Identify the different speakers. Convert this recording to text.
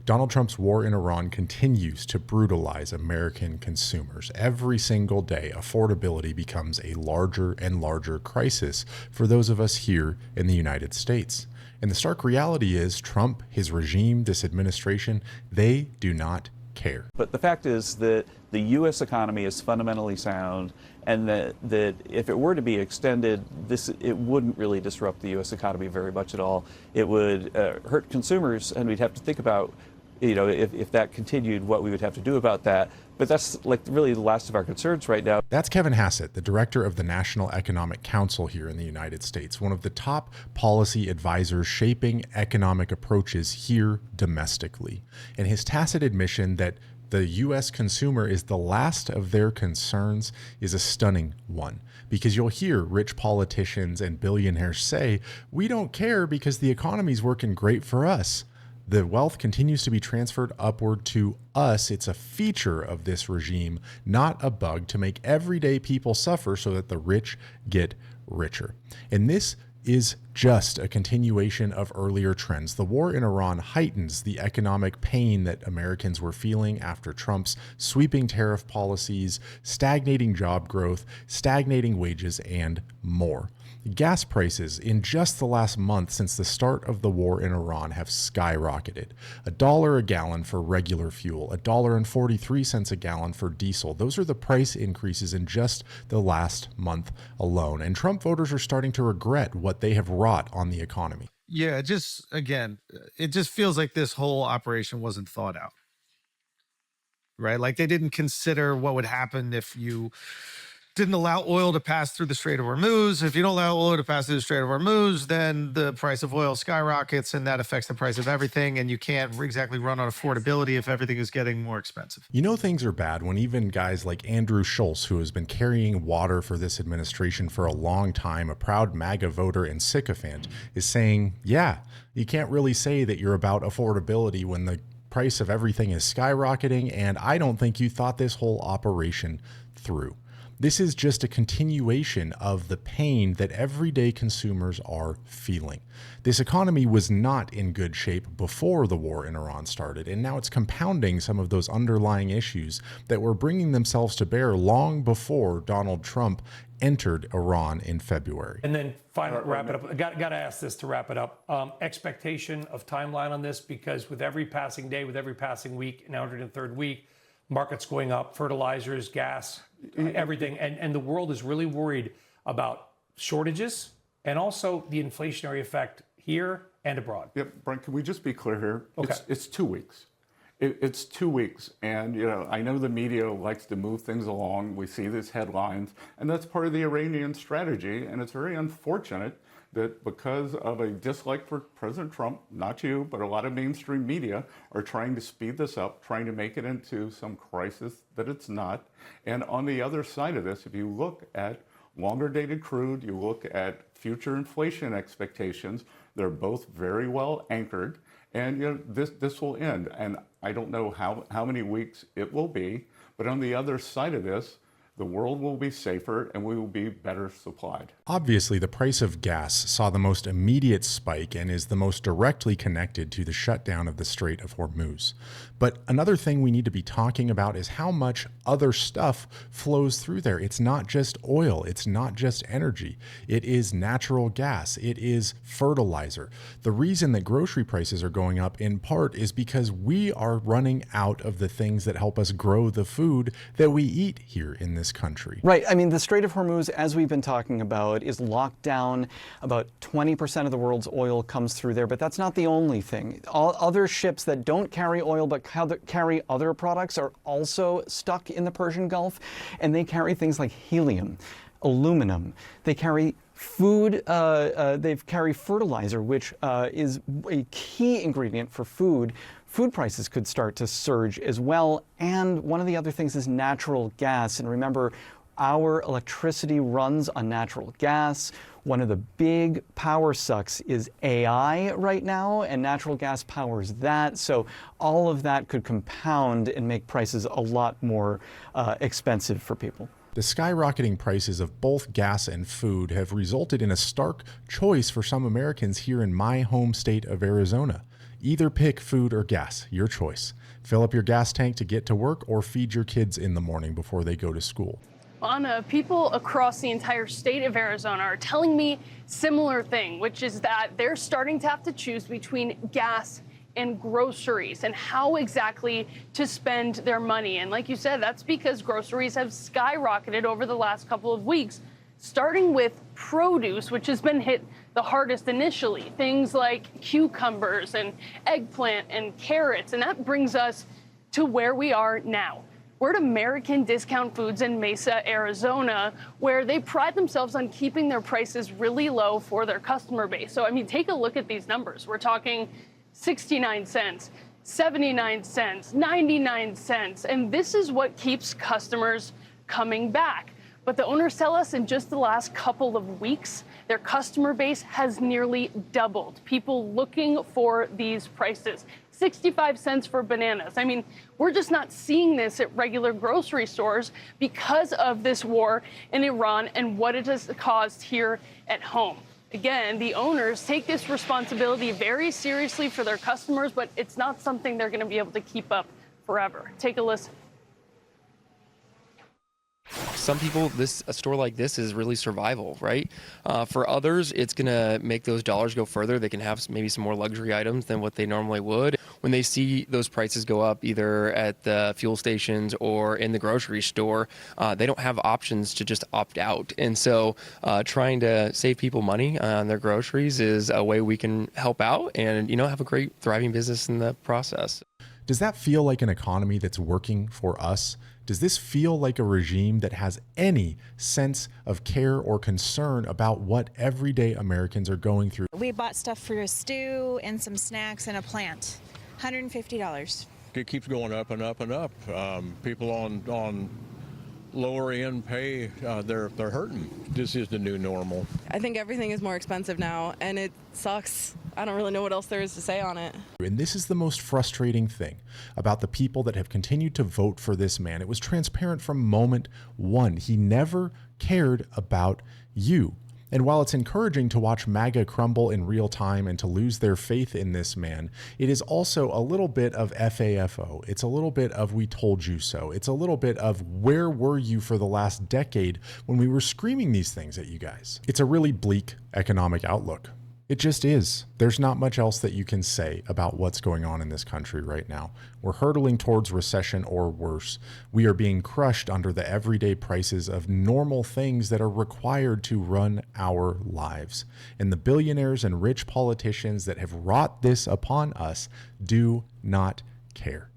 Speaker 1: Donald Trump's war in Iran continues to brutalize American consumers. Every single day, affordability becomes a larger and larger crisis for those of us here in the United States. And the stark reality is Trump, his regime, this administration, they do not care.
Speaker 2: But the fact is that the U.S. economy is fundamentally sound, and that if it were to be extended, it wouldn't really disrupt the U.S. economy very much at all. It would hurt consumers, and we'd have to think about, if that continued, what we would have to do about that. But that's like really the last of our concerns right now.
Speaker 1: That's Kevin Hassett, the director of the National Economic Council here in the United States, one of the top policy advisors shaping economic approaches here domestically. And his tacit admission that the U.S. consumer is the last of their concerns is a stunning one, because you'll hear rich politicians and billionaires say, we don't care because the economy's working great for us. The wealth continues to be transferred upward to us. It's a feature of this regime, not a bug, to make everyday people suffer so that the rich get richer. And this is just a continuation of earlier trends. The war in Iran heightens the economic pain that Americans were feeling after Trump's sweeping tariff policies, stagnating job growth, stagnating wages, and more. Gas prices in just the last month since the start of the war in Iran have skyrocketed. $1 a gallon for regular fuel, $1.43 a gallon for diesel. Those are the price increases in just the last month alone. And Trump voters are starting to regret what they have wrought on the economy.
Speaker 3: Yeah, it just feels like this whole operation wasn't thought out, right? Like they didn't consider what would happen if you didn't allow oil to pass through the Strait of Hormuz. If you don't allow oil to pass through the Strait of Hormuz, then the price of oil skyrockets, and that affects the price of everything. And you can't exactly run on affordability if everything is getting more expensive.
Speaker 1: You know, things are bad when even guys like Andrew Schultz, who has been carrying water for this administration for a long time, a proud MAGA voter and sycophant, is saying, yeah, you can't really say that you're about affordability when the price of everything is skyrocketing. And I don't think you thought this whole operation through. This is just a continuation of the pain that everyday consumers are feeling. This economy was not in good shape before the war in Iran started, and now it's compounding some of those underlying issues that were bringing themselves to bear long before Donald Trump entered Iran in February.
Speaker 4: And then finally, wrap it up. Got to ask this to wrap it up. Expectation of timeline on this, because with every passing day, with every passing week, now entered in third week, markets going up, fertilizers, gas, everything. And the world is really worried about shortages and also the inflationary effect here and abroad.
Speaker 5: Yep, Brent, can we just be clear here?
Speaker 4: Okay.
Speaker 5: It's 2 weeks. It's 2 weeks. And, I know the media likes to move things along. We see these headlines, and that's part of the Iranian strategy. And it's very unfortunate that because of a dislike for President Trump, not you, but a lot of mainstream media are trying to speed this up, trying to make it into some crisis that it's not. And on the other side of this, if you look at longer dated crude, you look at future inflation expectations, they're both very well anchored. And this will end. And I don't know how many weeks it will be, but on the other side of this, the world will be safer and we will be better supplied.
Speaker 1: Obviously, the price of gas saw the most immediate spike and is the most directly connected to the shutdown of the Strait of Hormuz. But another thing we need to be talking about is how much other stuff flows through there. It's not just oil. It's not just energy. It is natural gas. It is fertilizer. The reason that grocery prices are going up in part is because we are running out of the things that help us grow the food that we eat here in this country.
Speaker 6: Right. I mean, the Strait of Hormuz, as we've been talking about, is locked down. About 20% of the world's oil comes through there, but that's not the only thing. All other ships that don't carry oil but carry other products are also stuck in the Persian Gulf, and they carry things like helium, aluminum. They carry food, they carry fertilizer, which is a key ingredient for food. Food prices could start to surge as well. And one of the other things is natural gas. And remember, our electricity runs on natural gas. One of the big power sucks is AI right now, and natural gas powers that. So all of that could compound and make prices a lot more expensive for people.
Speaker 1: The skyrocketing prices of both gas and food have resulted in a stark choice for some Americans here in my home state of Arizona. Either pick food or gas, your choice. Fill up your gas tank to get to work or feed your kids in the morning before they go to school.
Speaker 7: Anna, people across the entire state of Arizona are telling me similar thing, which is that they're starting to have to choose between gas and groceries and how exactly to spend their money. And like you said, that's because groceries have skyrocketed over the last couple of weeks, starting with produce, which has been hit the hardest initially. Things like cucumbers and eggplant and carrots. And that brings us to where we are now. We're at American Discount Foods in Mesa, Arizona, where they pride themselves on keeping their prices really low for their customer base. So, I mean, take a look at these numbers. We're talking 69 cents, 79 cents, 99 cents. And this is what keeps customers coming back. But the owners tell us in just the last couple of weeks, their customer base has nearly doubled. People looking for these prices. 65 cents for bananas. I mean, we're just not seeing this at regular grocery stores because of this war in Iran and what it has caused here at home. Again, the owners take this responsibility very seriously for their customers, but it's not something they're going to be able to keep up forever. Take a listen.
Speaker 8: Some people, a store like this is really survival, right? For others, it's going to make those dollars go further. They can have maybe some more luxury items than what they normally would. When they see those prices go up, either at the fuel stations or in the grocery store, they don't have options to just opt out. And so trying to save people money on their groceries is a way we can help out and, have a great thriving business in the process.
Speaker 1: Does that feel like an economy that's working for us? Does this feel like a regime that has any sense of care or concern about what everyday Americans are going through?
Speaker 9: We bought stuff for a stew and some snacks and a plant. $150.
Speaker 10: It keeps going up and up and up. People on lower end pay, they're hurting. This is the new normal.
Speaker 11: I think everything is more expensive now, and it sucks. I don't really know what else there is to say on it.
Speaker 1: And this is the most frustrating thing about the people that have continued to vote for this man. It was transparent from moment one. He never cared about you. And while it's encouraging to watch MAGA crumble in real time and to lose their faith in this man, it is also a little bit of FAFO. It's a little bit of we told you so. It's a little bit of where were you for the last decade when we were screaming these things at you guys? It's a really bleak economic outlook. It just is. There's not much else that you can say about what's going on in this country right now. We're hurtling towards recession or worse. We are being crushed under the everyday prices of normal things that are required to run our lives. And the billionaires and rich politicians that have wrought this upon us do not care.